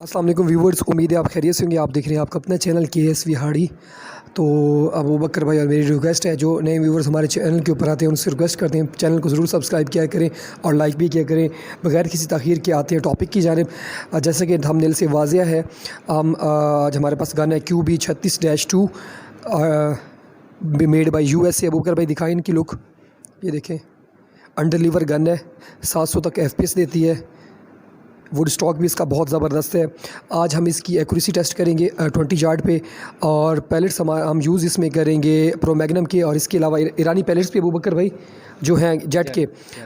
अस्सलाम वालेकुम व्यूवर्स, उम्मीद है आप खैरियत से होंगे। आप देख रहे हैं आपका अपना चैनल KS विहाड़ी। तो अबू बकर भाई और मेरी रिक्वेस्ट है, जो नए व्यूवर्स हमारे चैनल के ऊपर आते हैं उनसे रिक्वेस्ट करते हैं चैनल को ज़रूर सब्सक्राइब किया करें और लाइक भी किया करें। बगैर किसी ताख़ीर के आते हैं टॉपिक की जानिब। जैसे कि थंबनेल से वाज़िया है, हम आज हमारे पास गन है QB 36-2 made by USA। Abu Bakar भाई दिखाएँ इनकी लुक, ये देखें, अंडर लीवर गन है, 700 तक FPS देती है। वुड स्टॉक भी इसका बहुत ज़बरदस्त है। आज हम इसकी एक्यूरेसी टेस्ट करेंगे 20 यार्ड पे, और पैलेट्स हम यूज़ इसमें करेंगे प्रो मैग्नम के, और इसके अलावा ईरानी पैलेट्स भी अबू बकर भाई जो हैं जेट के,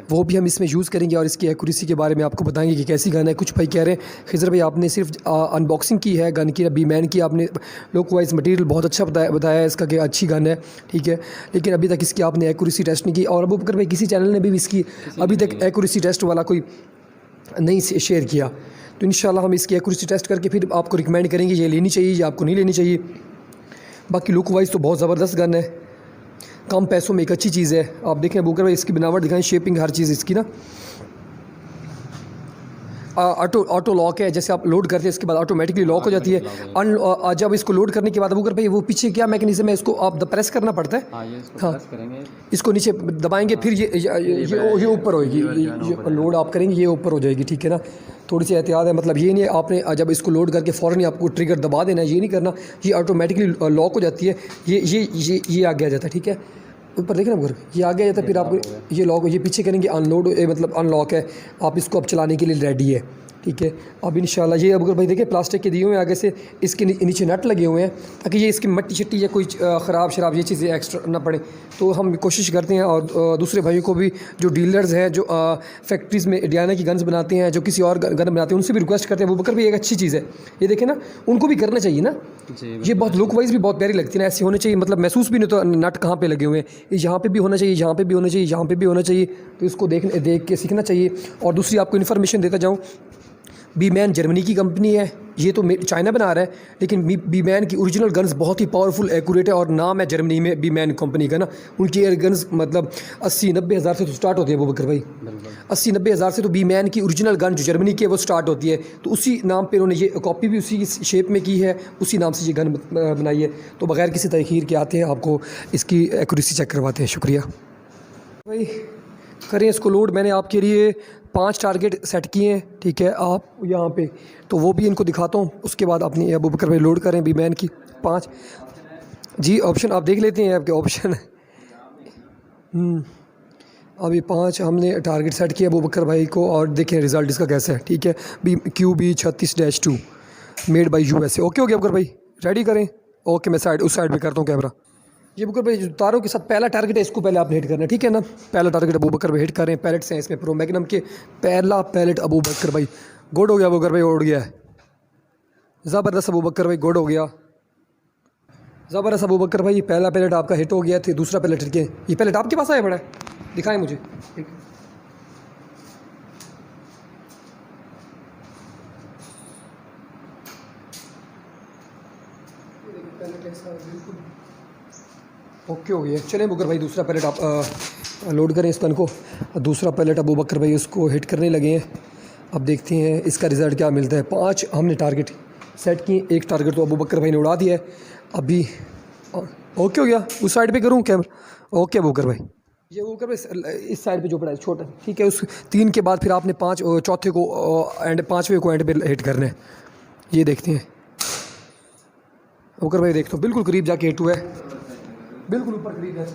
वो भी हम इसमें यूज़ करेंगे और इसकी एक्यूरेसी के बारे में आपको बताएंगे कि कैसी गन है। कुछ भाई कह रहे हैं खिजर भाई आपने सिर्फ अनबॉक्सिंग की है गन की, बी मैन की, आपने लुक वाइज मटेरियल बहुत अच्छा बताया है इसका कि अच्छी गन है, ठीक है, लेकिन अभी तक इसकी आपने एक्यूरेसी टेस्ट नहीं की। और अबू बकर भाई किसी चैनल ने भी इसकी अभी तक एक्यूरेसी टेस्ट वाला कोई नहीं शेयर किया। तो इंशाल्लाह हम इसकी एक्यूरेसी टेस्ट करके फिर आपको रिकमेंड करेंगे ये लेनी चाहिए या आपको नहीं लेनी चाहिए। बाकी लुक वाइज तो बहुत ज़बरदस्त गन है, कम पैसों में एक अच्छी चीज़ है। आप देखें बुकर भाई इसकी बनावट दिखाएं, शेपिंग हर चीज़ इसकी ना ऑटो लॉक है। जैसे आप लोड करते हैं इसके बाद ऑटोमेटिकली लॉक हो जाती है। जब इसको लोड करने के बाद अबू बकर भाई वो पीछे क्या मैकेनिज्म है, इसको आप प्रेस करना पड़ता है। हाँ, इसको नीचे दबाएंगे फिर ये ऊपर होएगी, ये लोड आप करेंगे ये ऊपर हो जाएगी, ठीक है ना। थोड़ी सी एहतियात है, मतलब ये नहीं है आपने जब इसको लोड करके फ़ौरन ही आपको ट्रिगर दबा देना है, ये नहीं करना, ये ऑटोमेटिकली लॉक हो जाती है। ये आगे आ जाता है, ठीक है, ऊपर देखें ना, ये आगे आ जाता है, फिर आपको ये लॉक, ये पीछे करेंगे अनलोड, मतलब अनलॉक है, आप इसको अब चलाने के लिए रेडी है, ठीक है। अब इंशाल्लाह ये अबू बकर भाई देखें प्लास्टिक के दिए हुए हैं, आगे से इसके नीचे नट लगे हुए हैं ताकि ये इसकी मट्टी शट्टी या कोई ख़राब शराब ये चीज़ें एक्स्ट्रा ना पड़े। तो हम कोशिश करते हैं, और दूसरे भाइयों को भी जो डीलर्स हैं, जो फैक्ट्रीज़ में डियाना की गन्स बनाते हैं, जो किसी और गन बनाते हैं, उनसे भी रिक्वेस्ट करते हैं अबू बकर भाई एक अच्छी चीज़ है, ये देखें ना, उनको भी करना चाहिए ना, ये बहुत लुक वाइज भी बहुत प्यारी लगती है ना, ऐसी होनी चाहिए, मतलब महसूस भी नहीं तो नट कहाँ पे लगे हुए हैं, यहाँ पे भी होना चाहिए, यहाँ पे भी होना चाहिए, यहाँ पे भी होना चाहिए। तो इसको देख के सीखना चाहिए। और दूसरी आपको इन्फॉर्मेशन देता जाऊँ, बी मैन जर्मनी की कंपनी है, ये तो चाइना बना रहा है, लेकिन बी मैन की ओरिजिनल गन्स बहुत ही पावरफुल एक्यूरेट है, और नाम है जर्मनी में बी मैन कंपनी का ना। उनकी एयर गन्स मतलब 80-90 हज़ार से तो स्टार्ट होती है अबू बकर भाई, 80-90 हज़ार से तो बी मैन की ओरिजिनल गन जो जर्मनी की है वो स्टार्ट होती है। तो उसी नाम पे उन्होंने ये कॉपी भी उसी शेप में की है, उसी नाम से ये गन बनाई है। तो बगैर किसी तखीर के आते हैं, आपको इसकी एक्यूरेसी चेक करवाते हैं। शुक्रिया भाई, करें इसको लोड। मैंने आपके लिए 5 टारगेट सेट किए हैं, ठीक है, आप यहाँ पे, तो वो भी इनको दिखाता हूँ, उसके बाद अपनी अबू बकर भाई लोड करें बी मैन की 5 जी। ऑप्शन आप देख लेते हैं, आपके ऑप्शन अभी 5 हमने टारगेट सेट किया अबू बकर भाई को, और देखें रिज़ल्ट इसका कैसा है, ठीक है। QB 36-2 made by USA। Okay हो गया अबू बकर भाई, रेडी करें। ओके, मैं उस साइड पर करता हूँ कैमरा। ये अबू बकर भाई तारों के साथ पहला टारगेट है, इसको पहले आप हिट करना है, ठीक है ना। पहला टारगेट अबू बकर भाई हिट करें, पैलेट्स हैं इसमें प्रो मैग्नम के, पहला पैलेट अबू बकर भाई गुड हो गया। अबू बकर भाई उड़ गया है, ज़बरदस्त अबू बकर भाई गुड हो गया, ज़बरदस्त अबू बकर भाई, पहला पैलेट आपका हिट हो गया। दूसरा पैलेट हिट के, ये पैलेट आपके पास आया बड़ा है, दिखाएं मुझे, ठीक है। ओके हो गया, चलें बुकर भाई दूसरा पैलेट आप लोड करें इस गन को। दूसरा पैलेट अबू बकर भाई उसको हिट करने लगे हैं। अब देखते हैं इसका रिज़ल्ट क्या मिलता है। 5 हमने टारगेट सेट किए, एक टारगेट तो अबू बकर भाई ने उड़ा दिया है। अभी ओके हो गया, उस साइड पे करूँ कैमरा। ओके अबू बकर भाई, ये अबू बकर भाई इस साइड पे जो पड़ा है छोटा, ठीक है। उस 3 के बाद फिर आपने 5 चौथे को एंड 5वें को एंड पे हिट करना है। ये देखते हैं अबू बकर भाई, देखते हो बिल्कुल करीब जाके हिट हुआ है, बिल्कुल ऊपर करीब है।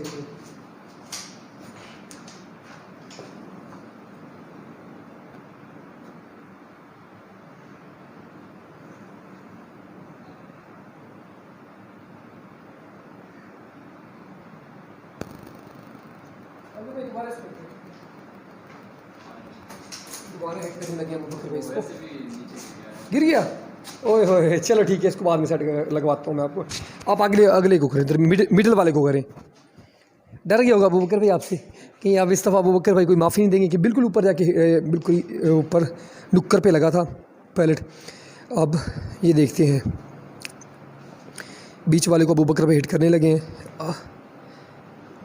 दोबारा हिट करने लगे हम, गिर गया। ओए होए, चलो ठीक है, इसको बाद में सेट लगवाता हूँ मैं आपको। आप अगले को करें, मिडिल वाले को करें। डर गया होगा अबू बकर भाई आपसे कि आप इस दफ़ा अबू बकर भाई कोई माफ़ी नहीं देंगे कि बिल्कुल ऊपर जाके बिल्कुल ऊपर नुक्कर पे लगा था पैलेट। अब ये देखते हैं, बीच वाले को अबू बकर भाई हिट करने लगे हैं।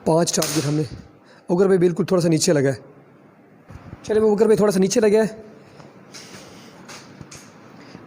5 टारगेट हमने, अबू बकर भाई बिल्कुल थोड़ा सा नीचे लगा है। चलिए अबू बकर भाई थोड़ा सा नीचे लगा है,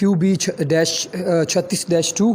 QB-36-2.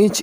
1